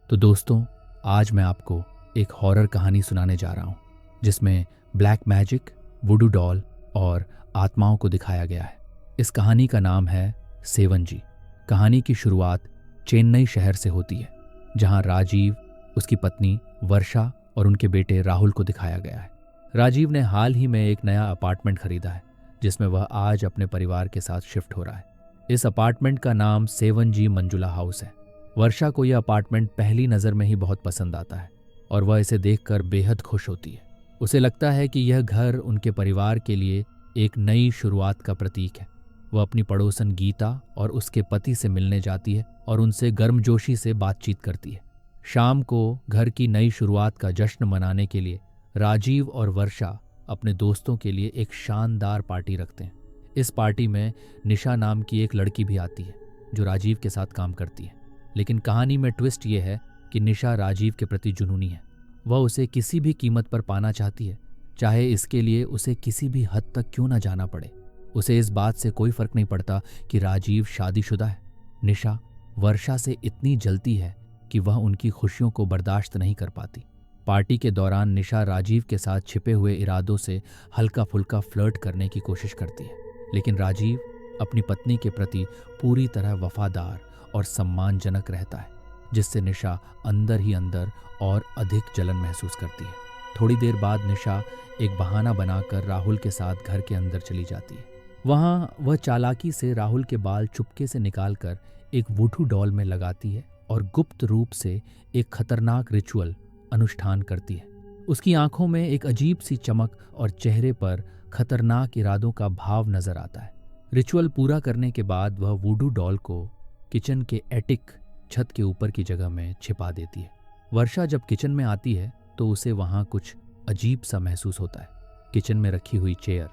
तो दोस्तों, आज मैं आपको एक हॉरर कहानी सुनाने जा रहा हूँ जिसमें ब्लैक मैजिक, वुडू डॉल और आत्माओं को दिखाया गया है। इस कहानी का नाम है सेवन जी। कहानी की शुरुआत चेन्नई शहर से होती है, जहाँ राजीव, उसकी पत्नी वर्षा और उनके बेटे राहुल को दिखाया गया है। राजीव ने हाल ही में एक नया अपार्टमेंट खरीदा है जिसमें वह आज अपने परिवार के साथ शिफ्ट हो रहा है। इस अपार्टमेंट का नाम 7G मंजुला हाउस है। वर्षा को यह अपार्टमेंट पहली नज़र में ही बहुत पसंद आता है और वह इसे देखकर बेहद खुश होती है। उसे लगता है कि यह घर उनके परिवार के लिए एक नई शुरुआत का प्रतीक है। वह अपनी पड़ोसन गीता और उसके पति से मिलने जाती है और उनसे गर्मजोशी से बातचीत करती है। शाम को घर की नई शुरुआत का जश्न मनाने के लिए राजीव और वर्षा अपने दोस्तों के लिए एक शानदार पार्टी रखते हैं। इस पार्टी में निशा नाम की एक लड़की भी आती है जो राजीव के साथ काम करती है। लेकिन कहानी में ट्विस्ट ये है कि निशा राजीव के प्रति जुनूनी है। वह उसे किसी भी कीमत पर पाना चाहती है, चाहे इसके लिए उसे किसी भी हद तक क्यों न जाना पड़े। उसे इस बात से कोई फर्क नहीं पड़ता कि राजीव शादीशुदा है। निशा वर्षा से इतनी जलती है कि वह उनकी खुशियों को बर्दाश्त नहीं कर पाती। पार्टी के दौरान निशा राजीव के साथ छिपे हुए इरादों से हल्का फुल्का फ्लर्ट करने की कोशिश करती है, लेकिन राजीव अपनी पत्नी के प्रति पूरी तरह वफादार और सम्मानजनक रहता है, जिससे निशा अंदर ही अंदर और अधिक जलन महसूस करती है। थोड़ी देर बाद निशा एक बहाना बनाकर राहुल के साथ घर के अंदर चली जाती है। वहाँ वह चालाकी से राहुल के बाल चुपके से निकालकर एक वुडू डॉल में लगाती है और गुप्त रूप से एक खतरनाक रिचुअल अनुष्ठान करती है। उसकी आंखों में एक अजीब सी चमक और चेहरे पर खतरनाक इरादों का भाव नजर आता है। रिचुअल पूरा करने के बाद वह वुडू डॉल को किचन के एटिक छत के ऊपर की जगह में छिपा देती है। वर्षा जब किचन में आती है तो उसे वहां कुछ अजीब सा महसूस होता है। किचन में रखी हुई चेयर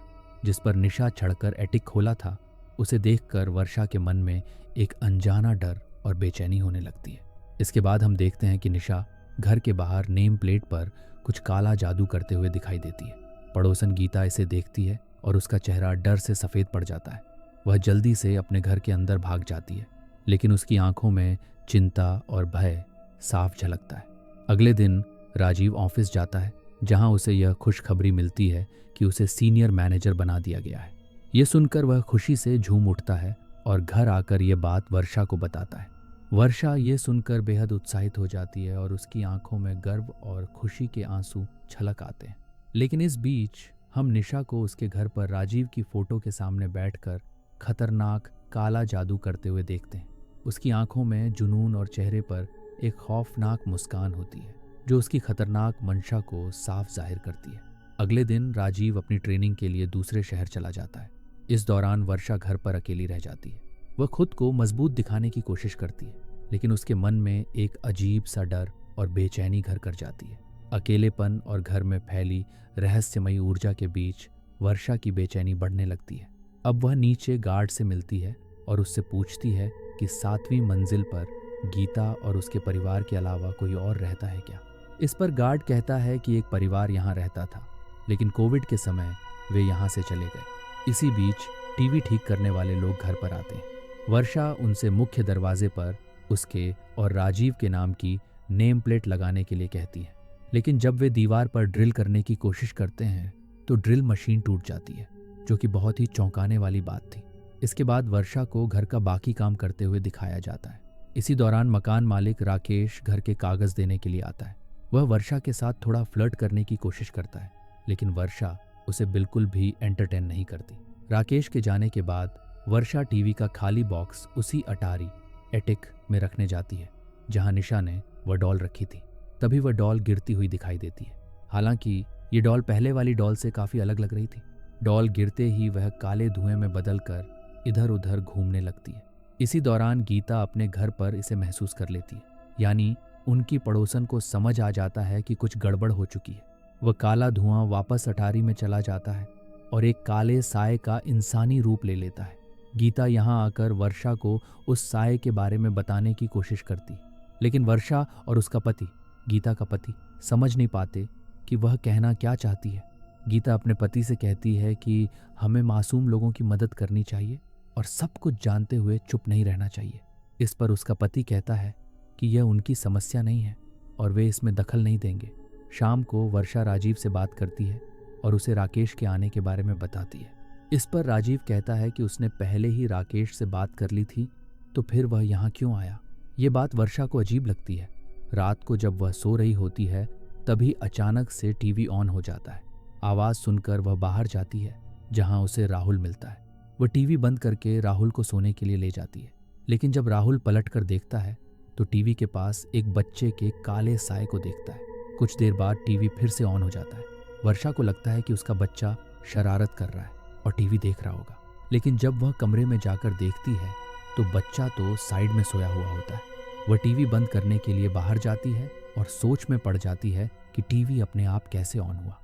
जिस पर निशा चढ़कर एटिक खोला था, उसे देखकर वर्षा के मन में एक अनजाना डर और बेचैनी होने लगती है। इसके बाद हम देखते हैं कि निशा घर के बाहर नेम प्लेट पर कुछ काला जादू करते हुए दिखाई देती है। पड़ोसन गीता इसे देखती है और उसका चेहरा डर से सफ़ेद पड़ जाता है। वह जल्दी से अपने घर के अंदर भाग जाती है, लेकिन उसकी आंखों में चिंता और भय साफ झलकता है। अगले दिन राजीव ऑफिस जाता है, जहां उसे यह खुशखबरी मिलती है कि उसे सीनियर मैनेजर बना दिया गया है। ये सुनकर वह खुशी से झूम उठता है और घर आकर यह बात वर्षा को बताता है। वर्षा ये सुनकर बेहद उत्साहित हो जाती है और उसकी आंखों में गर्व और खुशी के आंसू छलक आते हैं। लेकिन इस बीच हम निशा को उसके घर पर राजीव की फोटो के सामने बैठकर खतरनाक काला जादू करते हुए देखते हैं। उसकी आंखों में जुनून और चेहरे पर एक खौफनाक मुस्कान होती है जो उसकी खतरनाक मंशा को साफ जाहिर करती है। अगले दिन राजीव अपनी ट्रेनिंग के लिए दूसरे शहर चला जाता है। इस दौरान वर्षा घर पर अकेली रह जाती है। वह खुद को मजबूत दिखाने की कोशिश करती है, लेकिन उसके मन में एक अजीब सा डर और बेचैनी घर कर जाती है। अकेलेपन और घर में फैली रहस्यमयी ऊर्जा के बीच वर्षा की बेचैनी बढ़ने लगती है। अब वह नीचे गार्ड से मिलती है और उससे पूछती है कि 7वीं मंजिल पर गीता और उसके परिवार के अलावा कोई और रहता है क्या। इस पर गार्ड कहता है कि एक परिवार यहाँ रहता था, लेकिन कोविड के समय वे यहाँ से चले गए। इसी बीच टीवी ठीक करने वाले लोग घर पर आते हैं। वर्षा उनसे मुख्य दरवाजे पर उसके और राजीव के नाम की नेम प्लेट लगाने के लिए कहती है, लेकिन जब वे दीवार पर ड्रिल करने की कोशिश करते हैं तो ड्रिल मशीन टूट जाती है, जो कि बहुत ही चौंकाने वाली बात थी। इसके बाद वर्षा को घर का बाकी काम करते हुए दिखाया जाता है। इसी दौरान मकान मालिक राकेश घर के कागज देने के लिए आता है। वह वर्षा के साथ थोड़ा फ्लर्ट करने की कोशिश करता है, लेकिन वर्षा उसे बिल्कुल भी एंटरटेन नहीं करती। राकेश के जाने के बाद वर्षा टीवी का खाली बॉक्स उसी अटारी एटिक में रखने जाती है जहां निशा ने वह डॉल रखी थी। तभी वह डॉल गिरती हुई दिखाई देती है। हालांकि ये डॉल पहले वाली डॉल से काफी अलग लग रही थी। डॉल गिरते ही वह काले धुएं में बदलकर इधर उधर घूमने लगती है। इसी दौरान गीता अपने घर पर इसे महसूस कर लेती है, यानी उनकी पड़ोसन को समझ आ जाता है कि कुछ गड़बड़ हो चुकी है। वह काला धुआं वापस अटारी में चला जाता है और एक काले साए का इंसानी रूप ले लेता है। गीता यहाँ आकर वर्षा को उस साए के बारे में बताने की कोशिश करती, लेकिन वर्षा और उसका पति, गीता का पति, समझ नहीं पाते कि वह कहना क्या चाहती है। गीता अपने पति से कहती है कि हमें मासूम लोगों की मदद करनी चाहिए और सब कुछ जानते हुए चुप नहीं रहना चाहिए। इस पर उसका पति कहता है कि यह उनकी समस्या नहीं है और वे इसमें दखल नहीं देंगे। शाम को वर्षा राजीव से बात करती है और उसे राकेश के आने के बारे में बताती है। इस पर राजीव कहता है कि उसने पहले ही राकेश से बात कर ली थी, तो फिर वह यहाँ क्यों आया। ये बात वर्षा को अजीब लगती है। रात को जब वह सो रही होती है तभी अचानक से टीवी ऑन हो जाता है। आवाज़ सुनकर वह बाहर जाती है जहाँ उसे राहुल मिलता है। वह टीवी बंद करके राहुल को सोने के लिए ले जाती है, लेकिन जब राहुल पलट कर देखता है तो टीवी के पास एक बच्चे के काले साए को देखता है। कुछ देर बाद टीवी फिर से ऑन हो जाता है। वर्षा को लगता है कि उसका बच्चा शरारत कर रहा है और टीवी देख रहा होगा, लेकिन जब वह कमरे में जाकर देखती है तो बच्चा तो साइड में सोया हुआ होता है। वह टीवी बंद करने के लिए बाहर जाती है और सोच में पड़ जाती है कि टीवी अपने आप कैसे ऑन हुआ।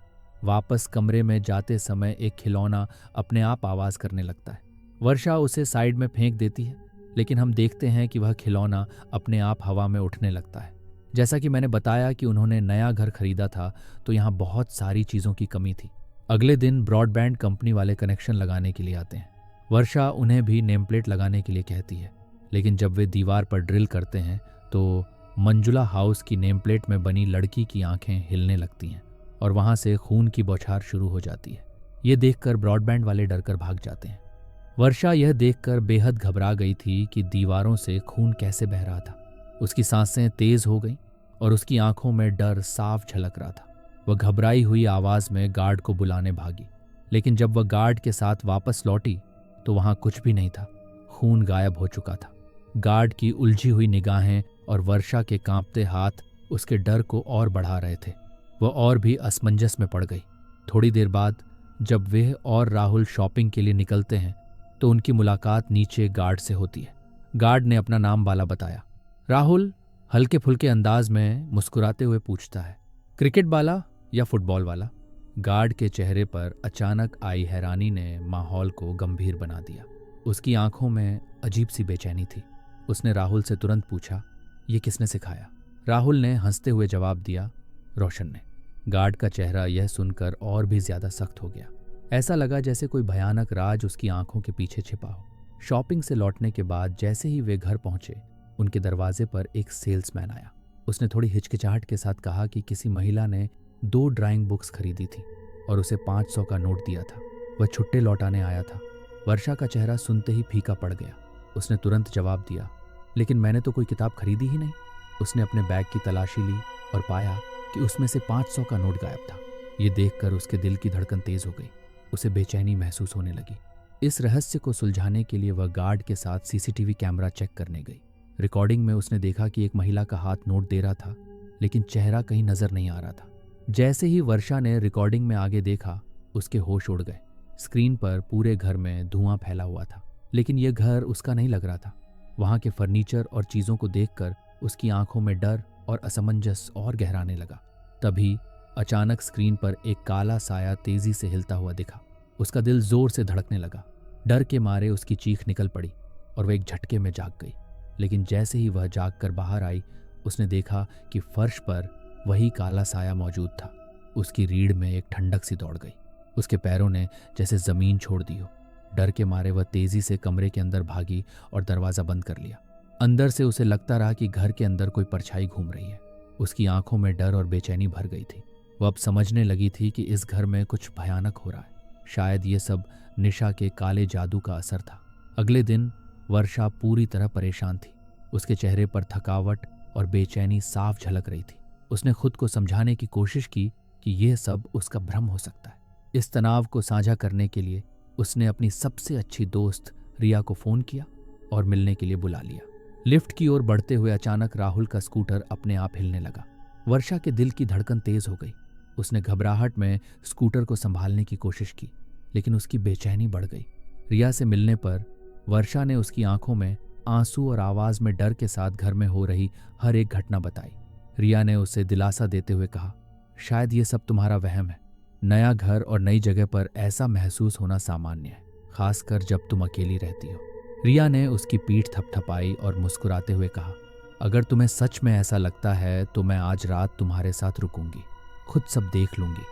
वापस कमरे में जाते समय एक खिलौना अपने आप आवाज़ करने लगता है। वर्षा उसे साइड में फेंक देती है, लेकिन हम देखते हैं कि वह खिलौना अपने आप हवा में उठने लगता है। जैसा कि मैंने बताया कि उन्होंने नया घर खरीदा था तो यहाँ बहुत सारी चीज़ों की कमी थी। अगले दिन ब्रॉडबैंड कंपनी वाले कनेक्शन लगाने के लिए आते हैं। वर्षा उन्हें भी नेम प्लेट लगाने के लिए कहती है, लेकिन जब वे दीवार पर ड्रिल करते हैं तो मंजुला हाउस की नेम प्लेट में बनी लड़की की आंखें हिलने लगती हैं और वहां से खून की बौछार शुरू हो जाती है। ये देखकर ब्रॉडबैंड वाले डरकर भाग जाते हैं। वर्षा यह देखकर बेहद घबरा गई थी कि दीवारों से खून कैसे बह रहा था। उसकी सांसें तेज हो गईं और उसकी आंखों में डर साफ झलक रहा था। वह घबराई हुई आवाज में गार्ड को बुलाने भागी, लेकिन जब वह गार्ड के साथ वापस लौटी तो वहां कुछ भी नहीं था। खून गायब हो चुका था। गार्ड की उलझी हुई निगाहें और वर्षा के कांपते हाथ उसके डर को और बढ़ा रहे थे। वह और भी असमंजस में पड़ गई। थोड़ी देर बाद जब वे और राहुल शॉपिंग के लिए निकलते हैं तो उनकी मुलाकात नीचे गार्ड से होती है। गार्ड ने अपना नाम वाला बताया। राहुल हल्के फुल्के अंदाज में मुस्कुराते हुए पूछता है, क्रिकेट वाला या फुटबॉल वाला? गार्ड के चेहरे पर अचानक आई हैरानी ने माहौल को गंभीर बना दिया। उसकी आंखों में अजीब सी बेचैनी थी। उसने राहुल से तुरंत पूछा, ये किसने सिखाया? राहुल ने हंसते हुए जवाब दिया, रोशन ने। गार्ड का चेहरा यह सुनकर और भी ज्यादा सख्त हो गया। ऐसा लगा जैसे कोई भयानक राज उसकी आंखों के पीछे छिपा हो। शॉपिंग से लौटने के बाद जैसे ही वे घर पहुंचे, उनके दरवाजे पर एक सेल्समैन आया। उसने थोड़ी हिचकिचाहट के साथ कहा कि किसी महिला ने 2 ड्राइंग बुक्स खरीदी थी और उसे 500 का नोट दिया था। वह छुट्टे लौटाने आया था। वर्षा का चेहरा सुनते ही फीका पड़ गया। उसने तुरंत जवाब दिया, लेकिन मैंने तो कोई किताब खरीदी ही नहीं। उसने अपने बैग की तलाशी ली और पाया कि उसमें से 500 का नोट गायब था। ये देखकर उसके दिल की धड़कन तेज हो गई। उसे बेचैनी महसूस होने लगी। इस रहस्य को सुलझाने के लिए वह गार्ड के साथ सीसीटीवी कैमरा चेक करने गई। रिकॉर्डिंग में उसने देखा कि एक महिला का हाथ नोट दे रहा था, लेकिन चेहरा कहीं नजर नहीं आ रहा था। जैसे ही वर्षा ने रिकॉर्डिंग में आगे देखा, उसके होश उड़ गए। स्क्रीन पर पूरे घर में धुआं फैला हुआ था, लेकिन यह घर उसका नहीं लग रहा था। वहां के फर्नीचर और चीजों को देखकर उसकी आंखों में डर और असमंजस और गहराने लगा। तभी अचानक स्क्रीन पर एक काला साया तेजी से हिलता हुआ दिखा। उसका दिल जोर से धड़कने लगा। डर के मारे उसकी चीख निकल पड़ी और वह एक झटके में जाग गई। लेकिन जैसे ही वह जागकर बाहर आई, उसने देखा कि फर्श पर वही काला साया मौजूद था। उसकी रीढ़ में एक ठंडक सी दौड़ गई। उसके पैरों ने जैसे जमीन छोड़ दी हो। डर के मारे वह तेजी से कमरे के अंदर भागी और दरवाजा बंद कर लिया। अंदर से उसे लगता रहा कि घर के अंदर कोई परछाई घूम रही है। उसकी आंखों में डर और बेचैनी भर गई थी। वह अब समझने लगी थी कि इस घर में कुछ भयानक हो रहा है। शायद ये सब निशा के काले जादू का असर था। अगले दिन वर्षा पूरी तरह परेशान थी। उसके चेहरे पर थकावट और बेचैनी साफ झलक रही थी। उसने खुद को समझाने की कोशिश की कि यह सब उसका भ्रम हो सकता है। इस तनाव को साझा करने के लिए उसने अपनी सबसे अच्छी दोस्त रिया को फोन किया और मिलने के लिए बुला लिया। लिफ्ट की ओर बढ़ते हुए अचानक राहुल का स्कूटर अपने आप हिलने लगा। वर्षा के दिल की धड़कन तेज हो गई। उसने घबराहट में स्कूटर को संभालने की कोशिश की, लेकिन उसकी बेचैनी बढ़ गई। रिया से मिलने पर वर्षा ने उसकी आंखों में आंसू और आवाज में डर के साथ घर में हो रही हर एक घटना बताई। रिया ने उसे दिलासा देते हुए कहा, शायद ये सब तुम्हारा वहम है। नया घर और नई जगह पर ऐसा महसूस होना सामान्य है, खासकर जब तुम अकेली रहती हो। रिया ने उसकी पीठ थपथपाई और मुस्कुराते हुए कहा, अगर तुम्हें सच में ऐसा लगता है तो मैं आज रात तुम्हारे साथ रुकूंगी, खुद सब देख लूंगी।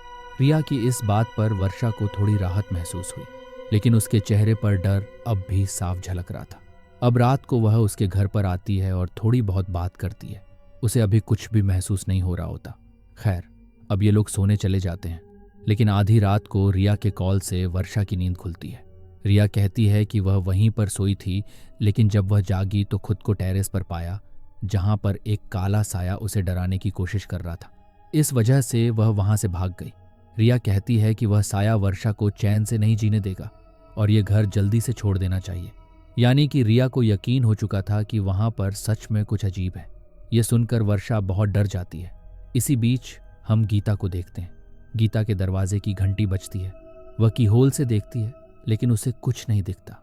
रिया की इस बात पर वर्षा को थोड़ी राहत महसूस हुई, लेकिन उसके चेहरे पर डर अब भी साफ झलक रहा था। अब रात को वह उसके घर पर आती है और थोड़ी बहुत बात करती है। उसे अभी कुछ भी महसूस नहीं हो रहा होता। खैर, अब ये लोग सोने चले जाते हैं, लेकिन आधी रात को रिया के कॉल से वर्षा की नींद खुलती है। रिया कहती है कि वह वहीं पर सोई थी, लेकिन जब वह जागी तो खुद को टेरेस पर पाया, जहां पर एक काला साया उसे डराने की कोशिश कर रहा था। इस वजह से वह वहां से भाग गई। रिया कहती है कि वह साया वर्षा को चैन से नहीं जीने देगा और ये घर जल्दी से छोड़ देना चाहिए। यानी कि रिया को यकीन हो चुका था कि वहां पर सच में कुछ अजीब है। यह सुनकर वर्षा बहुत डर जाती है। इसी बीच हम गीता को देखते हैं। गीता के दरवाजे की घंटी बजती है। वह कीहोल से देखती है, लेकिन उसे कुछ नहीं दिखता।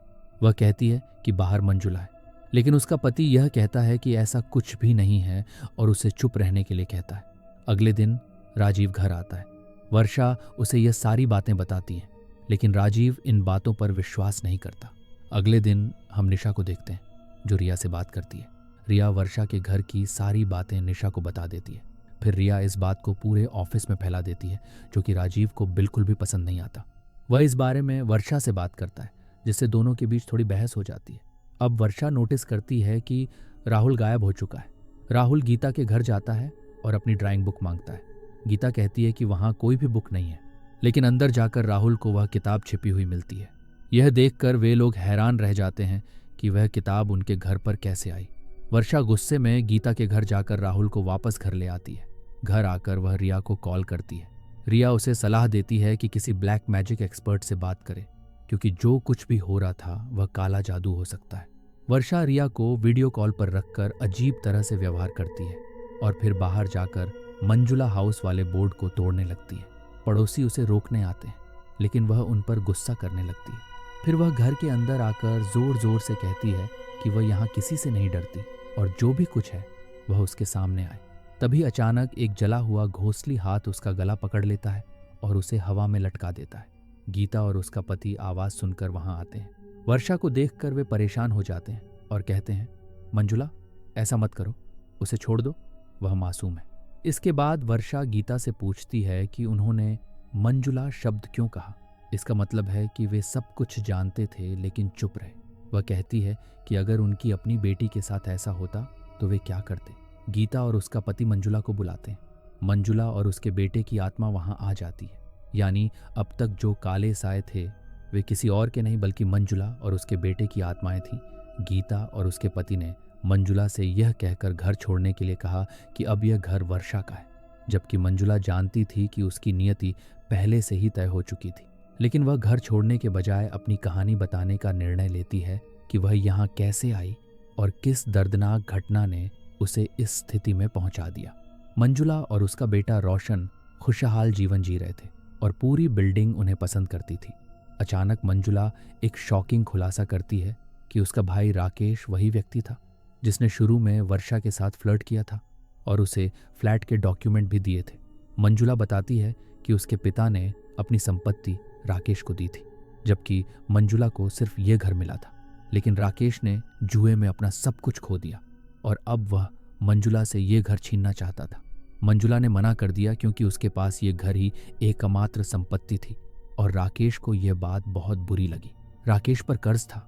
वह कहती है कि बाहर मंजुला है, लेकिन उसका पति यह कहता है कि ऐसा कुछ भी नहीं है और उसे चुप रहने के लिए कहता है। अगले दिन राजीव घर आता है। वर्षा उसे यह सारी बातें बताती है, लेकिन राजीव इन बातों पर विश्वास नहीं करता। अगले दिन हम निशा को देखते हैं, जो रिया से बात करती है। रिया वर्षा के घर की सारी बातें निशा को बता देती है। फिर रिया इस बात को पूरे ऑफिस में फैला देती है, जो कि राजीव को बिल्कुल भी पसंद नहीं आता। वह इस बारे में वर्षा से बात करता है, जिससे दोनों के बीच थोड़ी बहस हो जाती है। अब वर्षा नोटिस करती है कि राहुल गायब हो चुका है। राहुल गीता के घर जाता है और अपनी ड्राइंग बुक मांगता है। गीता कहती है कि वहां कोई भी बुक नहीं है, लेकिन अंदर जाकर राहुल को वह किताब छिपी हुई मिलती है। यह देखकर वे लोग हैरान रह जाते हैं कि वह किताब उनके घर पर कैसे आई। वर्षा गुस्से में गीता के घर जाकर राहुल को वापस घर ले आती है। घर आकर वह रिया को कॉल करती है। रिया उसे सलाह देती है कि किसी ब्लैक मैजिक एक्सपर्ट से बात करे, क्योंकि जो कुछ भी हो रहा था वह काला जादू हो सकता है। वर्षा रिया को वीडियो कॉल पर रखकर अजीब तरह से व्यवहार करती है और फिर बाहर जाकर मंजुला हाउस वाले बोर्ड को तोड़ने लगती है। पड़ोसी उसे रोकने आते हैं, लेकिन वह उन पर गुस्सा करने लगती है। फिर वह घर के अंदर आकर जोर जोर से कहती है कि वह यहाँ किसी से नहीं डरती और जो भी कुछ है वह उसके सामने आए। तभी अचानक एक जला हुआ घोंसली हाथ उसका गला पकड़ लेता है और उसे हवा में लटका देता है। गीता और उसका पति आवाज सुनकर वहां आते हैं। वर्षा को देखकर वे परेशान हो जाते हैं और कहते हैं, मंजुला, ऐसा मत करो, उसे छोड़ दो, वह मासूम है। इसके बाद वर्षा गीता से पूछती है कि उन्होंने मंजुला शब्द क्यों कहा। इसका मतलब है कि वे सब कुछ जानते थे लेकिन चुप रहे। वह कहती है कि अगर उनकी अपनी बेटी के साथ ऐसा होता तो वे क्या करते। गीता और उसका पति मंजुला को बुलाते हैं। मंजुला और उसके बेटे की आत्मा वहां आ जाती है। यानी अब तक जो काले साए थे वे किसी और के नहीं बल्कि मंजुला और उसके बेटे की आत्माएं थीं। गीता और उसके पति ने मंजुला से यह कहकर घर छोड़ने के लिए कहा कि अब यह घर वर्षा का है, जबकि मंजुला जानती थी कि उसकी नियति पहले से ही तय हो चुकी थी। लेकिन वह घर छोड़ने के बजाय अपनी कहानी बताने का निर्णय लेती है कि वह यहाँ कैसे आई और किस दर्दनाक घटना ने उसे इस स्थिति में पहुंचा दिया। मंजुला और उसका बेटा रोशन खुशहाल जीवन जी रहे थे और पूरी बिल्डिंग उन्हें पसंद करती थी। अचानक मंजुला एक शॉकिंग खुलासा करती है कि उसका भाई राकेश वही व्यक्ति था जिसने शुरू में वर्षा के साथ फ्लर्ट किया था और उसे फ्लैट के डॉक्यूमेंट भी दिए थे। मंजुला बताती है कि उसके पिता ने अपनी संपत्ति राकेश को दी थी, जबकि मंजुला को सिर्फ ये घर मिला था। लेकिन राकेश ने जुए में अपना सब कुछ खो दिया और अब वह मंजुला से ये घर छीनना चाहता था। मंजुला ने मना कर दिया क्योंकि उसके पास ये घर ही एकमात्र संपत्ति थी और राकेश को यह बात बहुत बुरी लगी। राकेश पर कर्ज था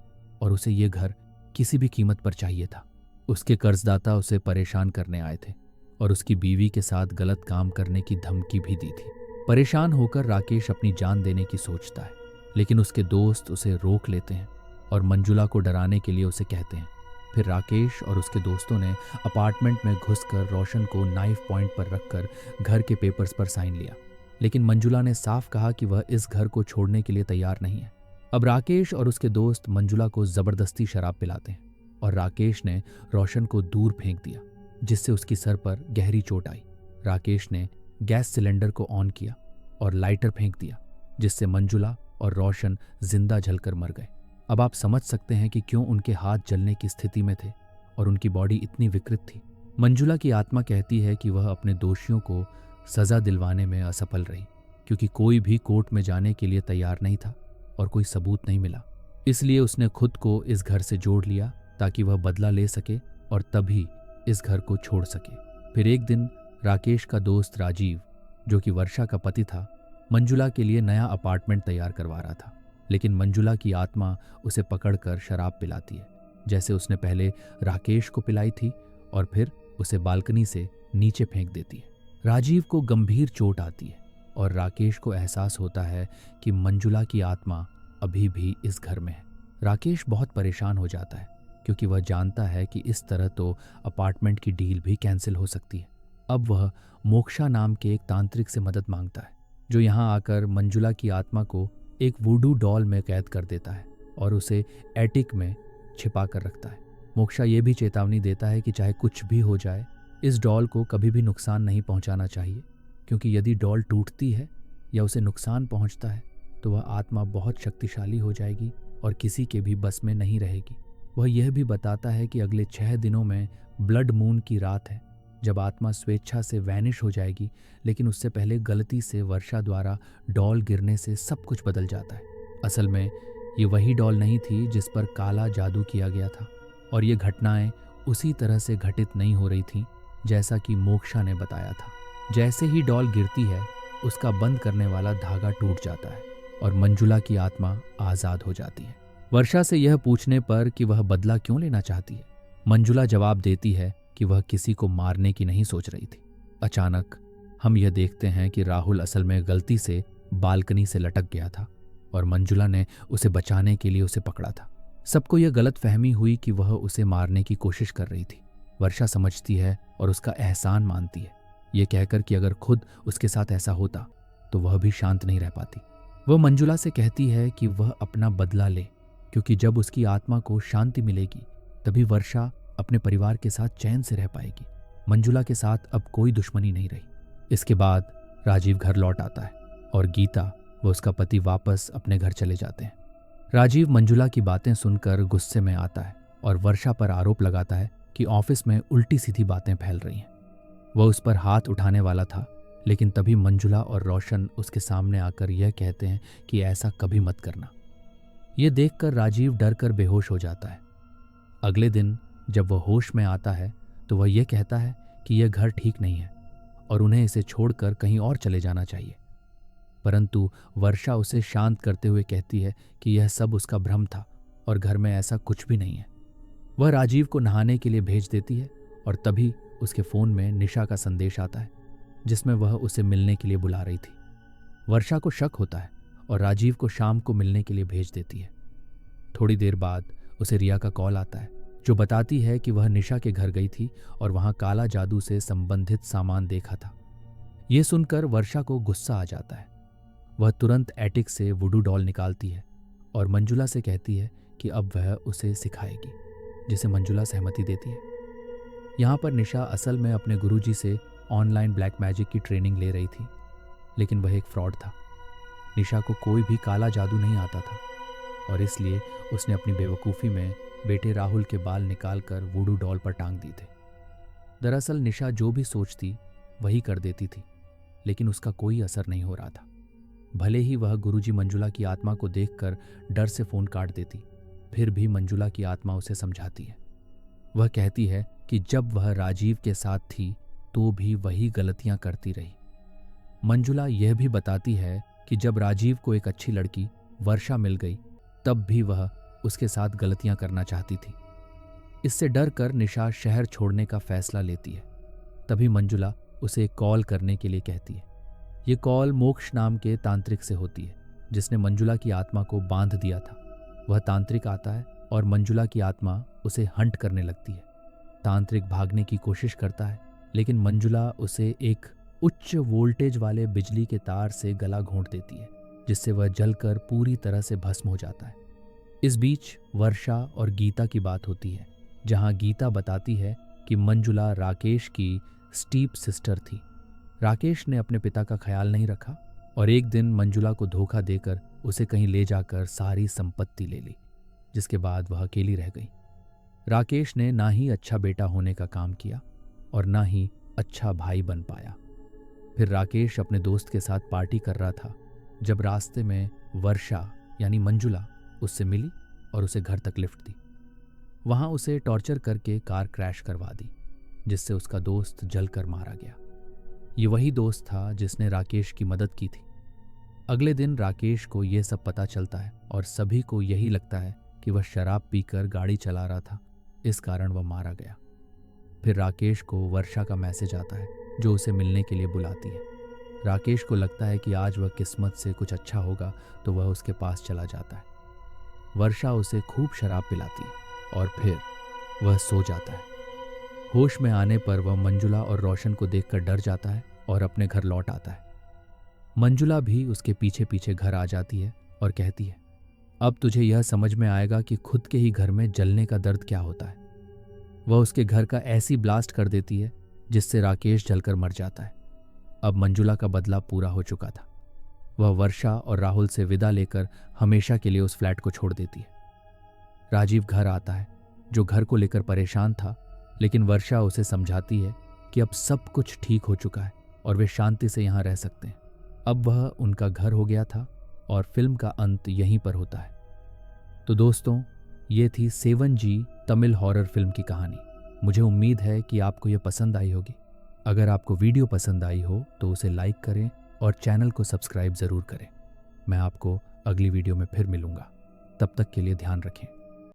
और उसे ये घर किसी भी कीमत पर चाहिए था। उसके कर्जदाता उसे परेशान करने आए थे और उसकी बीवी के साथ गलत काम करने की धमकी भी दी थी। परेशान होकर राकेश अपनी जान देने की सोचता है, लेकिन उसके दोस्त उसे रोक लेते हैं और मंजुला को डराने के लिए उसे कहते हैं। फिर राकेश और उसके दोस्तों ने अपार्टमेंट में घुसकर रोशन को नाइफ पॉइंट पर रखकर घर के पेपर्स पर साइन लिया, लेकिन मंजुला ने साफ कहा कि वह इस घर को छोड़ने के लिए तैयार नहीं है। अब राकेश और उसके दोस्त मंजुला को जबरदस्ती शराब पिलाते हैं और राकेश ने रोशन को दूर फेंक दिया, जिससे उसकी सर पर गहरी चोट आई। राकेश ने गैस सिलेंडर को ऑन किया और लाइटर फेंक दिया, जिससे मंजुला और रोशन जिंदा जलकर मर गए। अब आप समझ सकते हैं कि क्यों उनके हाथ जलने की स्थिति में थे और उनकी बॉडी इतनी विकृत थी। मंजुला की आत्मा कहती है कि वह अपने दोषियों को सजा दिलवाने में असफल रही, क्योंकि कोई भी कोर्ट में जाने के लिए तैयार नहीं था और कोई सबूत नहीं मिला। इसलिए उसने खुद को इस घर से जोड़ लिया ताकि वह बदला ले सके और तभी इस घर को छोड़ सके। फिर एक दिन राकेश का दोस्त राजीव, जो कि वर्षा का पति था, मंजुला के लिए नया अपार्टमेंट तैयार करवा रहा था, लेकिन मंजुला की आत्मा उसे पकड़कर शराब पिलाती है, जैसे उसने पहले राकेश को पिलाई थी और फिर उसे बालकनी से नीचे फेंक देती है। राजीव को गंभीर चोट आती है और राकेश को एहसास होता है कि मंजुला की आत्मा अभी भी इस घर में है। राकेश बहुत परेशान हो जाता है क्योंकि वह जानता है कि इस तरह तो अपार्टमेंट की डील भी कैंसिल हो सकती है। अब वह मोक्षा नाम के एक तांत्रिक से मदद मांगता है जो यहाँ आकर मंजुला की आत्मा को एक वुडू डॉल में कैद कर देता है और उसे एटिक में छिपा कर रखता है। मोक्षा ये भी चेतावनी देता है कि चाहे कुछ भी हो जाए, इस डॉल को कभी भी नुकसान नहीं पहुंचाना चाहिए, क्योंकि यदि डॉल टूटती है या उसे नुकसान पहुंचता है तो वह आत्मा बहुत शक्तिशाली हो जाएगी और किसी के भी बस में नहीं रहेगी। वह यह भी बताता है कि अगले 6 दिनों में ब्लड मून की रात है जब आत्मा स्वेच्छा से वैनिश हो जाएगी, लेकिन उससे पहले गलती से वर्षा द्वारा डॉल गिरने से सब कुछ बदल जाता है। असल में ये वही डॉल नहीं थी जिस पर काला जादू किया गया था और ये घटनाएं उसी तरह से घटित नहीं हो रही थीं जैसा कि मोक्षा ने बताया था। जैसे ही डॉल गिरती है उसका बंद करने वाला धागा टूट जाता है और मंजुला की आत्मा आज़ाद हो जाती है। वर्षा से यह पूछने पर कि वह बदला क्यों लेना चाहती है, मंजुला जवाब देती है कि वह किसी को मारने की नहीं सोच रही थी। अचानक हम यह देखते हैं कि राहुल असल में गलती से बालकनी से लटक गया था और मंजुला ने उसे बचाने के लिए उसे पकड़ा था। सबको यह गलत फहमी हुई कि वह उसे मारने की कोशिश कर रही थी। वर्षा समझती है और उसका एहसान मानती है, ये कहकर कि अगर खुद उसके साथ ऐसा होता तो वह भी शांत नहीं रह पाती। वह मंजुला से कहती है कि वह अपना बदला ले, क्योंकि जब उसकी आत्मा को शांति मिलेगी तभी वर्षा अपने परिवार के साथ चैन से रह पाएगी। मंजुला के साथ अब कोई दुश्मनी नहीं रही। इसके बाद राजीव घर लौट आता है और गीता व उसका पति वापस अपने घर चले जाते हैं। राजीव मंजुला की बातें सुनकर गुस्से में आता है और वर्षा पर आरोप लगाता है कि ऑफिस में उल्टी सीधी बातें फैल रही हैं। वह उस पर हाथ उठाने वाला था, लेकिन तभी मंजुला और रोशन उसके सामने आकर यह कहते हैं कि ऐसा कभी मत करना। यह देखकर राजीव डर कर बेहोश हो जाता है। अगले दिन जब वह होश में आता है तो वह यह कहता है कि यह घर ठीक नहीं है और उन्हें इसे छोड़कर कहीं और चले जाना चाहिए, परंतु वर्षा उसे शांत करते हुए कहती है कि यह सब उसका भ्रम था और घर में ऐसा कुछ भी नहीं है। वह राजीव को नहाने के लिए भेज देती है और तभी उसके फ़ोन में निशा का संदेश आता है जिसमें वह उसे मिलने के लिए बुला रही थी। वर्षा को शक होता है और राजीव को शाम को मिलने के लिए भेज देती है। थोड़ी देर बाद उसे रिया का कॉल आता है जो बताती है कि वह निशा के घर गई थी और वहां काला जादू से संबंधित सामान देखा था। यह सुनकर वर्षा को गुस्सा आ जाता है। वह तुरंत एटिक से वुडू डॉल निकालती है और मंजुला से कहती है कि अब वह उसे सिखाएगी, जिसे मंजुला सहमति देती है। यहाँ पर निशा असल में अपने गुरुजी से ऑनलाइन ब्लैक मैजिक की ट्रेनिंग ले रही थी, लेकिन वह एक फ्रॉड था। निशा को कोई भी काला जादू नहीं आता था और इसलिए उसने अपनी बेवकूफ़ी में बेटे राहुल के बाल निकालकर वुडू डॉल पर टांग दी थे। दरअसल निशा जो भी सोचती वही कर देती थी, लेकिन उसका कोई असर नहीं हो रहा था। भले ही वह गुरुजी मंजुला की आत्मा को देखकर डर से फ़ोन काट देती, फिर भी मंजुला की आत्मा उसे समझाती है। वह कहती है कि जब वह राजीव के साथ थी तो भी वही गलतियां करती रही। मंजुला यह भी बताती है कि जब राजीव को एक अच्छी लड़की वर्षा मिल गई तब भी वह उसके साथ गलतियां करना चाहती थी। इससे डर कर निशा शहर छोड़ने का फैसला लेती है। तभी मंजुला उसे एक कॉल करने के लिए कहती है। ये कॉल मोक्ष नाम के तांत्रिक से होती है जिसने मंजुला की आत्मा को बांध दिया था। वह तांत्रिक आता है और मंजुला की आत्मा उसे हंट करने लगती है। तांत्रिक भागने की कोशिश करता है, लेकिन मंजुला उसे एक उच्च वोल्टेज वाले बिजली के तार से गला घोंट देती है, जिससे वह जलकर पूरी तरह से भस्म हो जाता है। इस बीच वर्षा और गीता की बात होती है, जहां गीता बताती है कि मंजुला राकेश की स्टीप सिस्टर थी। राकेश ने अपने पिता का ख्याल नहीं रखा और एक दिन मंजुला को धोखा देकर उसे कहीं ले जाकर सारी संपत्ति ले ली, जिसके बाद वह अकेली रह गई। राकेश ने ना ही अच्छा बेटा होने का काम किया और ना ही अच्छा भाई बन पाया। फिर राकेश अपने दोस्त के साथ पार्टी कर रहा था जब रास्ते में वर्षा यानी मंजुला उससे मिली और उसे घर तक लिफ्ट दी। वहां उसे टॉर्चर करके कार क्रैश करवा दी, जिससे उसका दोस्त जलकर मारा गया। ये वही दोस्त था जिसने राकेश की मदद की थी। अगले दिन राकेश को यह सब पता चलता है और सभी को यही लगता है कि वह शराब पीकर गाड़ी चला रहा था, इस कारण वह मारा गया। फिर राकेश को वर्षा का मैसेज आता है जो उसे मिलने के लिए बुलाती है। राकेश को लगता है कि आज वह किस्मत से कुछ अच्छा होगा, तो वह उसके पास चला जाता है। वर्षा उसे खूब शराब पिलाती है और फिर वह सो जाता है। होश में आने पर वह मंजुला और रोशन को देखकर डर जाता है और अपने घर लौट आता है। मंजुला भी उसके पीछे पीछे घर आ जाती है और कहती है, अब तुझे यह समझ में आएगा कि खुद के ही घर में जलने का दर्द क्या होता है। वह उसके घर का ऐसी ब्लास्ट कर देती है जिससे राकेश जलकर मर जाता है। अब मंजुला का बदला पूरा हो चुका था। वह वर्षा और राहुल से विदा लेकर हमेशा के लिए उस फ्लैट को छोड़ देती है। राजीव घर आता है, जो घर को लेकर परेशान था, लेकिन वर्षा उसे समझाती है कि अब सब कुछ ठीक हो चुका है और वे शांति से यहाँ रह सकते हैं। अब वह उनका घर हो गया था और फिल्म का अंत यहीं पर होता है। तो दोस्तों, ये थी 7G तमिल हॉरर फिल्म की कहानी। मुझे उम्मीद है कि आपको ये पसंद आई होगी। अगर आपको वीडियो पसंद आई हो तो उसे लाइक करें और चैनल को सब्सक्राइब ज़रूर करें। मैं आपको अगली वीडियो में फिर मिलूंगा। तब तक के लिए ध्यान रखें।